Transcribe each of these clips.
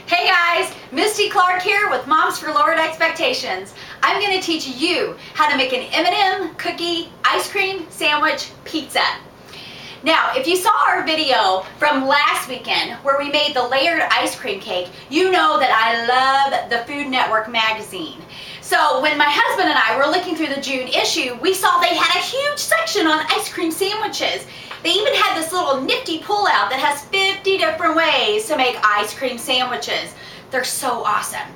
Hey guys, Misty Clark here with Moms for Lowered Expectations. I'm going to teach you how to make an M&M cookie ice cream sandwich pizza. Now, if you saw our video from last weekend where we made the layered ice cream cake, you know that I love the Food Network magazine. So when my husband and I were looking through the June issue, we saw they had a huge section on ice cream sandwiches. They even had this little nifty pull-out that has 50 different ways to make ice cream sandwiches. They're so awesome.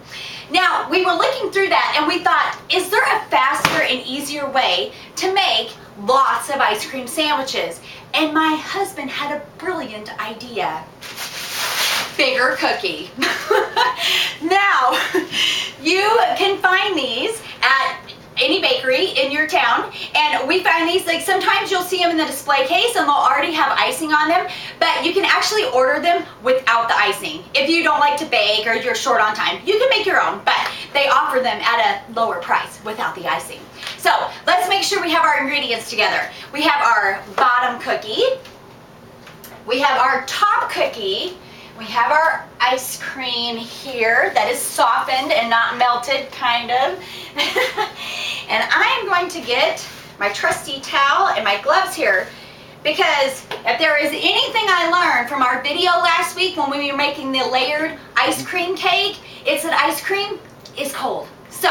Now, we were looking through that and we thought, is there a faster and easier way to make lots of ice cream sandwiches? And my husband had a brilliant idea. Bigger cookie. Now, you can find these at any bakery in your town, and we find these, like, sometimes you'll see them in the display case and they'll already have icing on them, but you can actually order them without the icing. If you don't like to bake or you're short on time, you can make your own, but they offer them at a lower price without the icing. So let's make sure we have our ingredients together. We have our bottom cookie, we have our top cookie, we have our ice cream here that is softened and not melted, kind of. And I am going to get my trusty towel and my gloves here, because if there is anything I learned from our video last week when we were making the layered ice cream cake, it's that ice cream is cold. So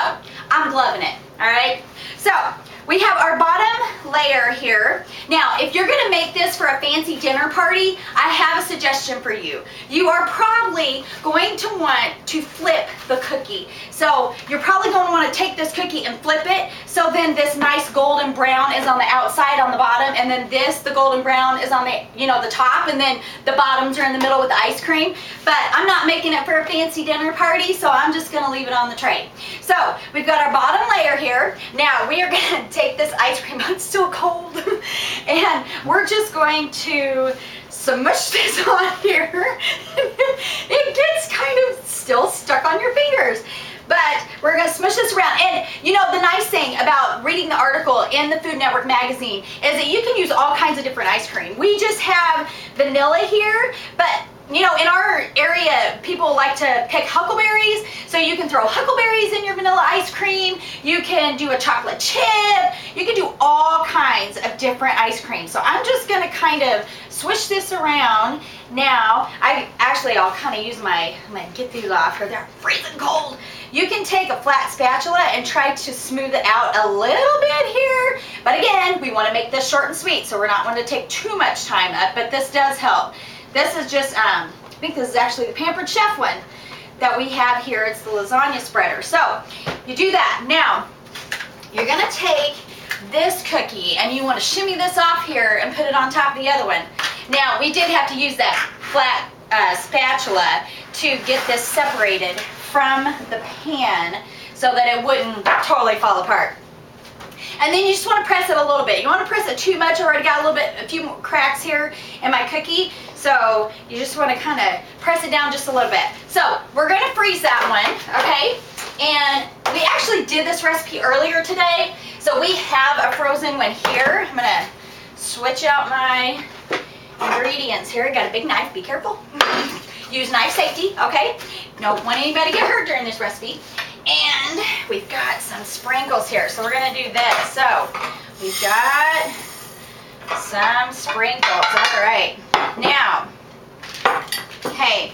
I'm gloving it, all right? So we have our bottom layer here. Now, if you're gonna make this for a fancy dinner party, I have a suggestion for you. You are probably going to want to flip the cookie. So you're probably going to want to take this cookie and flip it, so then this nice golden brown is on the outside on the bottom, and then this, the golden brown, is on the, the top, and then the bottoms are in the middle with the ice cream. But I'm not making it for a fancy dinner party, so I'm just gonna leave it on the tray. So we've got our bottom layer here. Now we are gonna take this ice cream, it's still cold, and we're just going to smush this on here. It gets kind of still stuck on your fingers, but we're going to smush this around. And the nice thing about reading the article in the Food Network magazine is that you can use all kinds of different ice cream. We just have vanilla here, but in our area, people like to pick huckleberries, so you can throw huckleberries in your vanilla ice cream. You can do a chocolate chip. You can do all kinds of different ice cream. So I'm just going to kind of swish this around. Now, I'll kind of use I'm going to get these off here. They're freezing cold. You can take a flat spatula and try to smooth it out a little bit here. But again, we want to make this short and sweet, so we're not going to take too much time up, but this does help. This is just, I think this is actually the Pampered Chef one that we have here. It's the lasagna spreader. So you do that. Now, you're going to take this cookie and you want to shimmy this off here and put it on top of the other one. Now, we did have to use that flat spatula to get this separated from the pan so that it wouldn't totally fall apart. And then you just want to press it a little bit. You want to press it too much. I already got a few more cracks here in my cookie. So you just want to kind of press it down just a little bit. So we're going to freeze that one, okay? And we actually did this recipe earlier today. So we have a frozen one here. I'm going to switch out my ingredients here. I got a big knife. Be careful. Use knife safety, okay? Don't want anybody to get hurt during this recipe. And we've got some sprinkles here, so we're going to do this. So we've got some sprinkles. All right. Now, okay,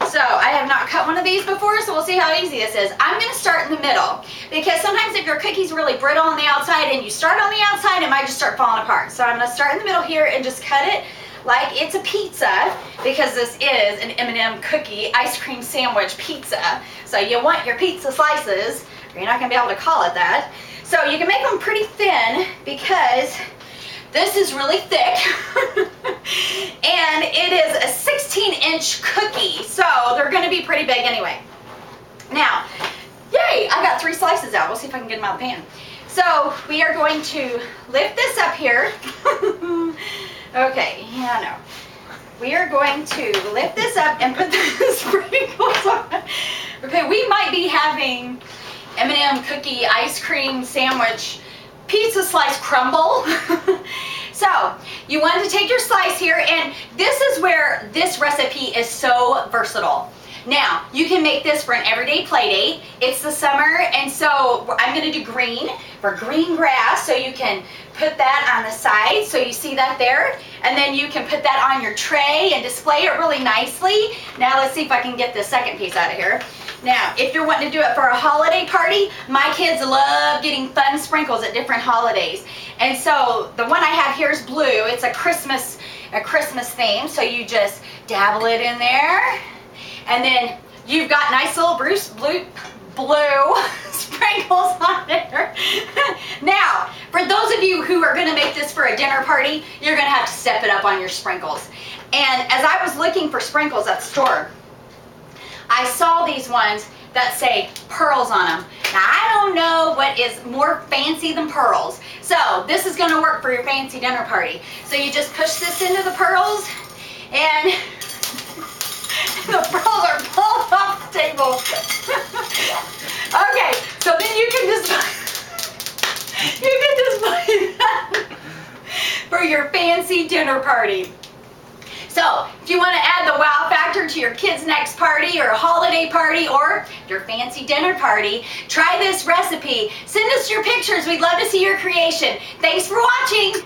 so I have not cut one of these before, so we'll see how easy this is. I'm going to start in the middle, because sometimes if your cookie's really brittle on the outside and you start on the outside, it might just start falling apart. So I'm going to start in the middle here and just cut it like it's a pizza, because this is an M&M cookie ice cream sandwich pizza. So you want your pizza slices, or you're not going to be able to call it that. So you can make them pretty thin, because this is really thick. And it is a 16-inch cookie, so they're going to be pretty big anyway. Now, yay, I got 3 slices out. We'll see if I can get them out of the pan. So we are going to lift this up here. Okay, yeah, no. We are going to lift this up and put the sprinkles on. Okay, we might be having M&M cookie ice cream sandwich pizza slice crumble. So you want to take your slice here, and this is where this recipe is so versatile. Now, you can make this for an everyday play date. It's the summer, and so I'm gonna do green for green grass, so you can put that on the side, so you see that there, and then you can put that on your tray and display it really nicely. Now let's see if I can get the second piece out of here. Now, if you're wanting to do it for a holiday party, my kids love getting fun sprinkles at different holidays. And so the one I have here is blue. It's a Christmas theme, so you just dabble it in there. And then you've got nice little blue sprinkles on there. Now, for those of you who are gonna make this for a dinner party, you're gonna have to step it up on your sprinkles. And as I was looking for sprinkles at the store, I saw these ones that say pearls on them. Now, I don't know what is more fancy than pearls. So this is gonna work for your fancy dinner party. So you just push this into the pearls, and the pearls are pulled off the table. Okay, so then you can display that for your fancy dinner party. So, if you want to add the wow factor to your kids' next party or a holiday party or your fancy dinner party, try this recipe. Send us your pictures. We'd love to see your creation. Thanks for watching.